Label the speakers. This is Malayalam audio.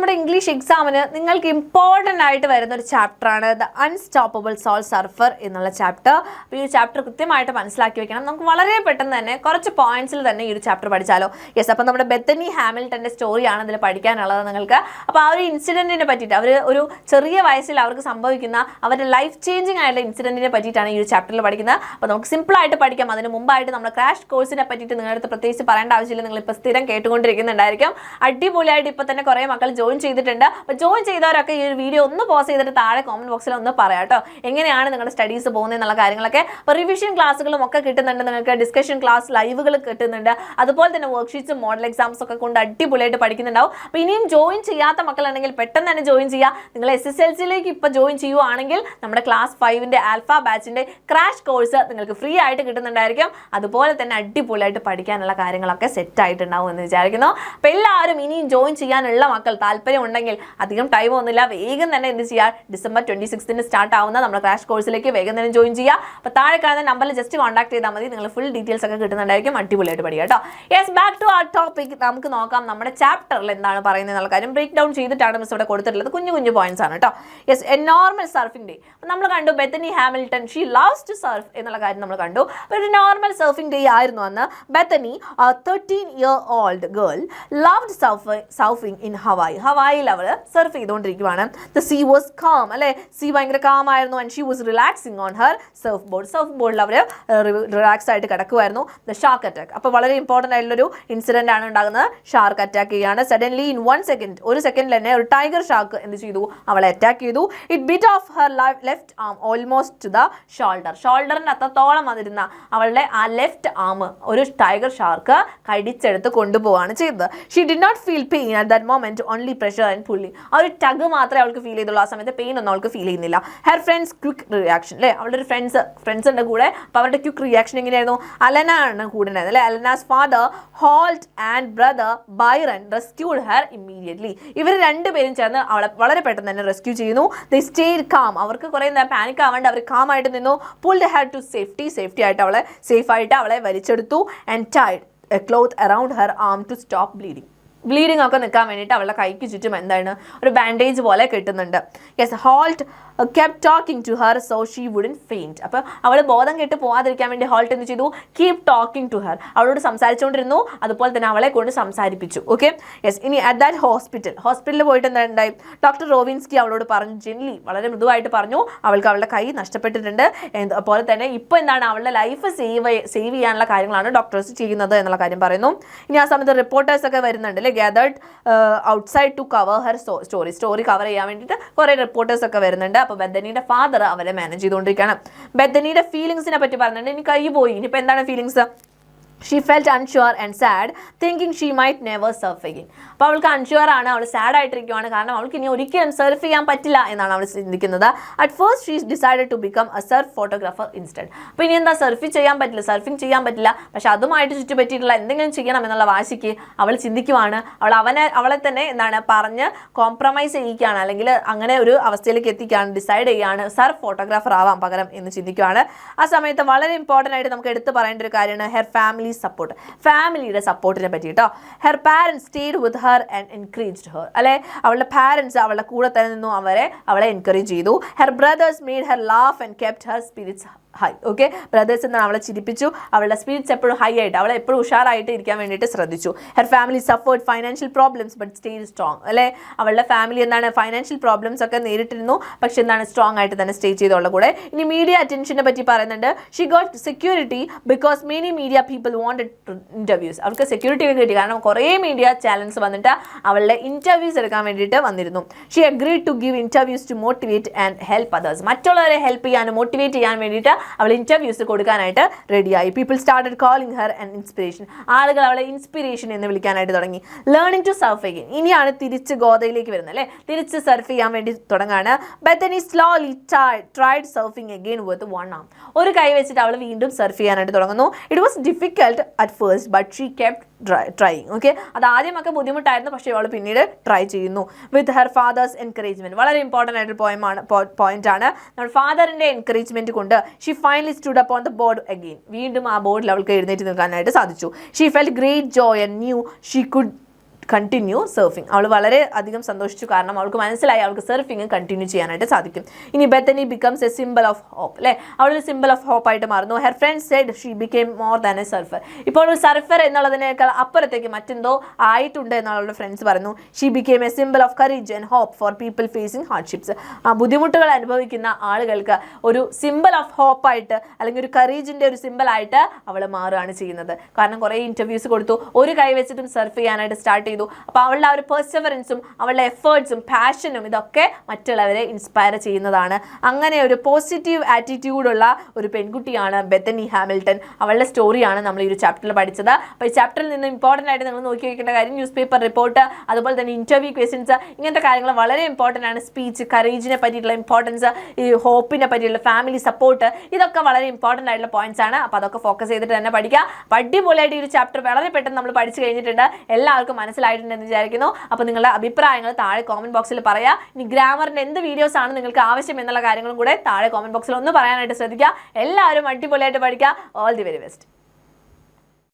Speaker 1: നമ്മുടെ ഇംഗ്ലീഷ് എക്സാമിന് നിങ്ങൾക്ക് ഇമ്പോർട്ടൻ്റ് ആയിട്ട് വരുന്ന ഒരു ചാപ്റ്ററാണ് ദ അൺസ്റ്റോപ്പബിൾ സോൾ സർഫർ എന്നുള്ള ചാപ്റ്റർ. അപ്പോൾ ഈ ചാപ്റ്റർ കൃത്യമായിട്ട് മനസ്സിലാക്കി വെക്കണം. നമുക്ക് വളരെ പെട്ടെന്ന് തന്നെ കുറച്ച് പോയിന്റ്സിൽ തന്നെ ഈ ഒരു ചാപ്റ്റർ പഠിച്ചാലോ. യെസ്, അപ്പോൾ നമ്മുടെ ബെത്തനി ഹാമിൽട്ടൻ്റെ സ്റ്റോറിയാണ് ഇതിൽ പഠിക്കാനുള്ളത് നിങ്ങൾക്ക്. അപ്പോൾ ആ ഒരു ഇൻസിഡൻറ്റിനെ പറ്റിയിട്ട് അവർ ഒരു ചെറിയ വയസ്സിൽ അവർക്ക് സംഭവിക്കുന്ന അവരുടെ ലൈഫ് ചേഞ്ചിങ് ആയിട്ടുള്ള ഇൻസിഡൻറ്റിനെ പറ്റിയിട്ടാണ് ഈ ഒരു ചാപ്റ്ററിൽ പഠിക്കുന്നത്. അപ്പോൾ നമുക്ക് സിമ്പിളായിട്ട് പഠിക്കാം. അതിന് മുമ്പായിട്ട് നമ്മുടെ ക്രാഷ് കോഴ്സിനെ പറ്റിയിട്ട് നിങ്ങളുടെ അടുത്ത് പ്രത്യേകിച്ച് പറയേണ്ട ആവശ്യമില്ല. നിങ്ങളിപ്പോൾ സ്ഥിരം കേട്ടുകൊണ്ടിരിക്കുന്നുണ്ടായിരിക്കും. അടിപൊളിയായിട്ട് ഇപ്പോൾ തന്നെ കുറേ മക്കൾ ജോയിൻ ചെയ്തിട്ടുണ്ട്. അപ്പോൾ ജോയിൻ ചെയ്തവരൊക്കെ ഈ ഒരു വീഡിയോ ഒന്ന് പോസ് ചെയ്തിട്ട് താഴെ കോമന്റ് ബോക്സിൽ ഒന്ന് പറയാം കേട്ടോ, എങ്ങനെയാണ് നിങ്ങളുടെ സ്റ്റഡീസ് പോകുന്നത് എന്നുള്ള കാര്യങ്ങളൊക്കെ. അപ്പോൾ റിവിഷൻ ക്ലാസ്സുകളും ഒക്കെ കിട്ടുന്നുണ്ട്, നിങ്ങൾക്ക് ഡിസ്കഷൻ ക്ലാസ് ലൈവുകൾ കിട്ടുന്നുണ്ട്, അതുപോലെ തന്നെ വർക്ക്ഷീറ്റ്സും മോഡൽ എക്സാംസ് ഒക്കെ കൊണ്ട് അടിപൊളിയായിട്ട് പഠിക്കുന്നുണ്ടാവും. അപ്പോൾ ഇനിയും ജോയിൻ ചെയ്യാത്ത മക്കളുണ്ടെങ്കിൽ പെട്ടെന്ന് തന്നെ ജോയിൻ ചെയ്യുക. നിങ്ങൾ SSLCയിലേക്ക് ഇപ്പോൾ ജോയിൻ ചെയ്യുവാണെങ്കിൽ നമ്മുടെ ക്ലാസ് 5ന്റെ ആൽഫ ബാച്ചിൻ്റെ ക്രാഷ് കോഴ്സ് നിങ്ങൾക്ക് ഫ്രീ ആയിട്ട് കിട്ടുന്നുണ്ടായിരിക്കും. അതുപോലെ തന്നെ അടിപൊളിയായിട്ട് പഠിക്കാനുള്ള കാര്യങ്ങളൊക്കെ സെറ്റ് ആയിട്ടുണ്ടാവും എന്ന് വിചാരിക്കുന്നു. അപ്പോൾ എല്ലാവരും ഇനിയും ജോയിൻ ചെയ്യാനുള്ള മക്കൾ താല്പര്യം ഉണ്ടെങ്കിൽ അധികം ടൈം ഒന്നുമില്ല, വേഗം തന്നെ എന്ത് ചെയ്യുക, ഡിസംബർ 26 സ്റ്റാർട്ട് ആവുന്ന നമ്മുടെ ക്രാഷ് കോഴ്സിലേക്ക് വേഗം തന്നെ ജോയിൻ ചെയ്യുക. അപ്പോൾ താഴെ കാണുന്ന നമ്പറിൽ ജസ്റ്റ് കോൺടാക്ട് ചെയ്താൽ മതി, നിങ്ങൾ ഫുൾ ഡീറ്റെയിൽസ് ഒക്കെ കിട്ടുന്നുണ്ടായിരിക്കും. അടിപൊളിയായിട്ട് പഠിക്കുക കേട്ടോ. Yes, back to our topic. നമുക്ക് നോക്കാം നമ്മുടെ ചാപ്റ്ററിൽ എന്താണ് പറയുന്നത് എന്നുള്ള കാര്യം ബ്രേക്ക് ഡൗൺ ചെയ്തിട്ടാണ് മിസ് ഇവിടെ കൊടുത്തിട്ടുള്ളത്. കുഞ്ഞു കുഞ്ഞു പോയിന്റ്സ് ആണ് കേട്ടോ. Yes, a normal surfing day നമ്മൾ കണ്ടു. Bethany Hamilton she loves to surf എന്നുള്ള കാര്യം നമ്മൾ കണ്ടു. ഒരു നോർമൽ സർഫിംഗ് ഡേ ആയിരുന്നു അന്ന്. Bethany 13-year-old girl loved surfing in Hawaii. ഹവായിൽ അവൾ സർഫ് ചെയ്തുകൊണ്ടിരിക്കുകയാണ്. ദ സീ വാസ് കാം, അല്ലേ, സീ ഭയങ്കര കാം ആയിരുന്നു. And she was relaxing on her surf ബോർഡിൽ അവർ റിലാക്സ് ആയിട്ട് കിടക്കുമായിരുന്നു. ദ ഷാർക്ക് അറ്റാക്ക്, അപ്പോൾ വളരെ ഇമ്പോർട്ടൻ്റ് ആയിട്ടുള്ളൊരു ഇൻസിഡൻ്റ് ആണ് ഉണ്ടാകുന്നത്. ഷാർക്ക് അറ്റാക്ക് ചെയ്യുകയാണ്. സഡൻലി ഇൻ 1 second, ഒരു സെക്കൻഡിൽ തന്നെ ഒരു ടൈഗർ ഷാർക്ക് എന്ത് ചെയ്തു, അവളെ അറ്റാക്ക് ചെയ്തു. It bit off her left arm almost to the ഷോൾഡറിന് അത്രത്തോളം വന്നിരുന്ന അവളുടെ ആ ലെഫ്റ്റ് ആം ഒരു ടൈഗർ ഷാർക്ക് കടിച്ചെടുത്ത് കൊണ്ടുപോവാണ് ചെയ്തത്. She did not feel pain at that moment, only pressure and pulling. ആ ഒരു ടഗ് മാത്രമേ അവൾക്ക് ഫീൽ ചെയ്തുള്ളൂ. ആ സമയത്ത് പെയിൻ ഒന്നും അവൾക്ക് ഫീൽ ചെയ്യുന്നില്ല. ഹെർ ഫ്രണ്ട്സ് ക്വിക്ക് റിയാക്ഷൻ, അല്ലേ, അവളുടെ ഒരു ഫ്രണ്ട്സിൻ്റെ കൂടെ. അപ്പോൾ അവരുടെ ക്വിക്ക് റിയാക്ഷൻ എങ്ങനെയായിരുന്നു, അലന ആണ് കൂടെ ഉണ്ടായിരുന്നത്, അല്ലേ. Alana's father Holt and brother Byron rescued her immediately. ഇവർ രണ്ടുപേരും ചേർന്ന് അവളെ വളരെ പെട്ടെന്ന് തന്നെ റെസ്ക്യൂ ചെയ്യുന്നു. ദേ സ്റ്റേഡ് കാം, അവർക്ക് കുറേ പാനിക് ആവാണ്ട് അവർ കാം ആയിട്ട് നിന്നു. പുൾഡ് ഹെർ ടു സേഫ്റ്റി ആയിട്ട് അവളെ സേഫായിട്ട് അവളെ വലിച്ചെടുത്തു. And tied a cloth around her arm to stop bleeding ഒക്കെ നിൽക്കാൻ വേണ്ടിയിട്ട് അവളുടെ കൈക്ക് ചുറ്റും എന്താണ് ഒരു ബാൻഡേജ് പോലെ കെട്ടുന്നുണ്ട്. Yes, Holt kept talking to her so she wouldn't faint. അപ്പോൾ അവൾ ബോധം കെട്ട് പോകാതിരിക്കാൻ വേണ്ടി ഹോൾട്ട് എന്ത് ചെയ്തു, കീപ് ടോക്കിംഗ് ടു ഹർ, അവളോട് സംസാരിച്ചുകൊണ്ടിരുന്നു. അതുപോലെ തന്നെ അവളെ കൊണ്ട് സംസാരിപ്പിച്ചു. Okay, yes. ഇനി അറ്റ് ദാറ്റ് ഹോസ്പിറ്റലിൽ പോയിട്ട് എന്താ ഉണ്ടായി, ഡോക്ടർ റോവിൻസ്കി അവളോട് പറഞ്ഞു, ജെൻലി വളരെ മൃദുവായിട്ട് പറഞ്ഞു, അവൾക്ക് അവളുടെ കൈ നഷ്ടപ്പെട്ടിട്ടുണ്ട്. അതുപോലെ തന്നെ ഇപ്പോൾ എന്താണ് അവളുടെ ലൈഫ് സേവ് ചെയ്യാനുള്ള കാര്യങ്ങളാണ് ഡോക്ടേഴ്സ് ചെയ്യുന്നത് എന്നുള്ള കാര്യം പറയുന്നു. ഇനി ആ സമയത്ത് റിപ്പോർട്ടേഴ്സ് ഒക്കെ വരുന്നുണ്ട്, അല്ലേ, gathered outside to cover her story cover ചെയ്യാൻ വേണ്ടിയിട്ട് കുറേ റിപ്പോർട്ടേഴ്സ് ഒക്കെ വരുന്നുണ്ട്. അപ്പോൾ ബെത്തനിയുടെ ഫാദർ അവരെ മാനേജ് ചെയ്തുകൊണ്ടിരിക്കുകയാണ്. ബെത്തനിയുടെ ഫീലിങ്സിനെ പറ്റി പറഞ്ഞിട്ടുണ്ട്. ഇനി കൈ പോയി, ഇനിയിപ്പോൾ എന്താണ് feelings, she felt unsure and sad thinking she might never surf again. അപ്പോൾ അവൾക്ക് അൺഷുവർ ആണ്, അവൾ സാഡ് ആയിട്ടിരിക്കുകയാണ്, കാരണം അവൾക്ക് ഇനി ഒരിക്കലും സർഫ് ചെയ്യാൻ പറ്റില്ല എന്നാണ് അവൾ ചിന്തിക്കുന്നത്. At first she decided to become a surf photographer instead. അപ്പോൾ ഇനി എന്താ, സർഫിംഗ് ചെയ്യാൻ പറ്റില്ല, പക്ഷെ അതുമായിട്ട് ചുറ്റുപറ്റിയിട്ടുള്ള എന്തെങ്കിലും ചെയ്യണം എന്നുള്ള വാശിക്ക് അവൾ ചിന്തിക്കുവാണ്. അവളെ തന്നെ എന്താണ് പറഞ്ഞ് കോംപ്രമൈസ് ചെയ്യിക്കുകയാണ്, അല്ലെങ്കിൽ അങ്ങനെ ഒരു അവസ്ഥയിലേക്ക് എത്തിക്കുകയാണ്, ഡിസൈഡ് ചെയ്യുകയാണ് സർഫ് ഫോട്ടോഗ്രാഫർ ആവാൻ പകരം എന്ന് ചിന്തിക്കുകയാണ്. ആ സമയത്ത് വളരെ ഇമ്പോർട്ടൻ്റ് ആയിട്ട് നമുക്ക് എടുത്ത് പറയേണ്ട ഒരു കാര്യമാണ് ഹെർ ഫാമിലിയുടെ സപ്പോർട്ടിനെ പറ്റി കേട്ടോ. Her parents stayed with her and encouraged her, അല്ലെ, അവളുടെ പാരൻസ് അവളുടെ കൂടെ തന്നെ നിന്നു, അവളെ എൻകറേജ് ചെയ്തു. Her brothers made her laugh and kept her spirits high. Okay, brothers എന്നാണ് അവളെ ചിരിപ്പിച്ചു, അവളുടെ സ്പിരിറ്റ്സ് എപ്പോഴും ഹൈ ആയിട്ട്, അവളെ എപ്പോഴും ഉഷാറായിട്ട് ഇരിക്കാൻ വേണ്ടിയിട്ട് ശ്രദ്ധിച്ചു. Her family suffered financial problems but stayed strong, അല്ലെ, അവളുടെ ഫാമിലി എന്താണ് ഫൈനാൻഷ്യൽ പ്രോബ്ലംസ് ഒക്കെ നേരിട്ടിരുന്നു, പക്ഷെ എന്താണ് സ്ട്രോങ് ആയിട്ട് തന്നെ സ്റ്റേ ചെയ്തോളുടെ കൂടെ. ഇനി മീഡിയ അറ്റൻഷനെ പറ്റി പറയുന്നുണ്ട്. She got security because many media people wanted interviews. അവൾക്ക് സെക്യൂരിറ്റി കിട്ടി, കാരണം കുറേ മീഡിയ ചാനൽസ് വന്നിട്ട് അവളുടെ ഇന്റർവ്യൂസ് എടുക്കാൻ വേണ്ടിയിട്ട് വന്നിരുന്നു. She agreed to give interviews to motivate and help others. മറ്റുള്ളവരെ ഹെൽപ്പ് ചെയ്യാനും മോട്ടിവേറ്റ് ചെയ്യാൻ വേണ്ടിയിട്ട് അവൾ ഇന്റർവ്യൂസ് കൊടുക്കാനായിട്ട് റെഡിയായി. People started calling her an inspiration. ആളുകൾ അവളെ ഇൻസ്പിറേഷൻ എന്ന് വിളിക്കാനായിട്ട് തുടങ്ങി. ലേണിംഗ് ടു സർഫ് അഗെയിൻ, ഇനിയാണ് തിരിച്ച് ഗോദയിലേക്ക് വരുന്നത്, അല്ലേ, തിരിച്ച് സർഫ് ചെയ്യാൻ വേണ്ടി തുടങ്ങാണ്. Bethany slowly tried surfing again with one arm. ഒരു കൈ വെച്ചിട്ട് അവൾ വീണ്ടും സർഫ് ചെയ്യാനായിട്ട് തുടങ്ങുന്നു. It was difficult at first but she kept trying. Okay, അത് ആദ്യമൊക്കെ ബുദ്ധിമുട്ടായിരുന്നു, പക്ഷേ അവൾ പിന്നീട് ട്രൈ ചെയ്യുന്നു. വിത്ത് ഹെർ ഫാദേഴ്സ് എൻകറേജ്മെന്റ്, വളരെ ഇമ്പോർട്ടൻ്റ് ആയിട്ട് പോയിന്റ് ആണ്. നമ്മുടെ ഫാദറിന്റെ എൻകറേജ്മെന്റ് കൊണ്ട് she finally stood up on the board again. വീണ്ടും ആ ബോർഡിൽ അവൾക്ക് എഴുന്നേറ്റ് നിൽക്കാനായിട്ട് സാധിച്ചു. She felt great joy and knew she could continue surfing. അവൾ വളരെ അധികം സന്തോഷിച്ചു, കാരണം അവൾക്ക് മനസ്സിലായി അവൾക്ക് സർഫിങ് കണ്ടിന്യൂ ചെയ്യാനായിട്ട് സാധിക്കും. ഇനി Bethany becomes a symbol of hope, അല്ലേ? അവളൊരു സിമ്പിൾ ഓഫ് ഹോപ്പ് ആയിട്ട് മാറുന്നു. Her friend said she became more than a surfer. ഇപ്പോൾ ഒരു സർഫർ എന്നുള്ളതിനേക്കാൾ അപ്പുറത്തേക്ക് മറ്റെന്തോ ആയിട്ടുണ്ട് എന്നുള്ള അവളുടെ ഫ്രണ്ട്സ് പറഞ്ഞു. She became a symbol of courage and hope for people facing hardships. ബുദ്ധിമുട്ടുകൾ അനുഭവിക്കുന്ന ആളുകൾക്ക് ഒരു സിമ്പിൾ ഓഫ് ഹോപ്പായിട്ട് അല്ലെങ്കിൽ ഒരു കറേജിൻ്റെ ഒരു സിമ്പിളായിട്ട് അവൾ മാറുകയാണ് ചെയ്യുന്നത്. കാരണം കുറേ ഇൻ്റർവ്യൂസ് കൊടുത്തു, ഒരു കൈ വെച്ചിട്ടും സർഫ് ചെയ്യാനായിട്ട് സ്റ്റാർട്ട് ചെയ്തു. അപ്പോൾ അവളുടെ ആ ഒരു പെർസെവറൻസും അവളുടെ എഫേർട്സും പാഷനും ഇതൊക്കെ മറ്റുള്ളവരെ ഇൻസ്പയർ ചെയ്യുന്നതാണ്. അങ്ങനെ ഒരു പോസിറ്റീവ് ആറ്റിറ്റ്യൂഡുള്ള ഒരു പെൺകുട്ടിയാണ് ബെത്തനി ഹാമിൽട്ടൺ. അവളുടെ സ്റ്റോറിയാണ് നമ്മൾ ഈ ഒരു ചാപ്റ്ററിൽ പഠിച്ചത്. അപ്പോൾ ഈ ചാപ്റ്ററിൽ നിന്ന് ഇമ്പോർട്ടൻ്റ് ആയിട്ട് നിങ്ങൾ നോക്കി വയ്ക്കേണ്ട കാര്യം ന്യൂസ് പേപ്പർ റിപ്പോർട്ട്, അതുപോലെ തന്നെ ഇൻ്റർവ്യൂ ക്വസ്റ്റ്യൻസ്, ഇങ്ങനത്തെ കാര്യങ്ങൾ വളരെ ഇമ്പോർട്ടൻ്റ് ആണ്. സ്പീച്ച്, കറേജിനെ പറ്റിയിട്ടുള്ള ഇമ്പോർട്ടൻസ്, ഈ ഹോപ്പിനെ പറ്റിയിട്ടുള്ള ഫാമിലി സപ്പോർട്ട്, ഇതൊക്കെ വളരെ ഇമ്പോർട്ടൻ്റ് ആയിട്ടുള്ള പോയിന്റ്സ് ആണ്. അപ്പോൾ അതൊക്കെ ഫോക്കസ് ചെയ്തിട്ട് തന്നെ പഠിക്കുക. അടിപൊളിയായിട്ട് ഈ ഒരു ചാപ്റ്റർ വളരെ പെട്ടെന്ന് നമ്മൾ പഠിച്ചു കഴിഞ്ഞിട്ടുണ്ട്. എല്ലാവർക്കും മനസ്സിലായിട്ടുണ്ടെന്ന് വിചാരിക്കുന്നു. അപ്പോൾ നിങ്ങളുടെ അഭിപ്രായങ്ങൾ താഴെ കോമന്റ് ബോക്സിൽ പറയാം. ഇനി ഗ്രാമറിൻ്റെ എന്ത് വീഡിയോസ് ആണ് നിങ്ങൾക്ക് ആവശ്യം എന്നുള്ള കാര്യങ്ങളും കൂടെ താഴെ കോമന്റ് ബോക്സിൽ ഒന്ന് പറയാനായിട്ട് ശ്രദ്ധിക്കുക. എല്ലാവരും അടിപൊളിയായിട്ട് പഠിക്കുക. All the very best.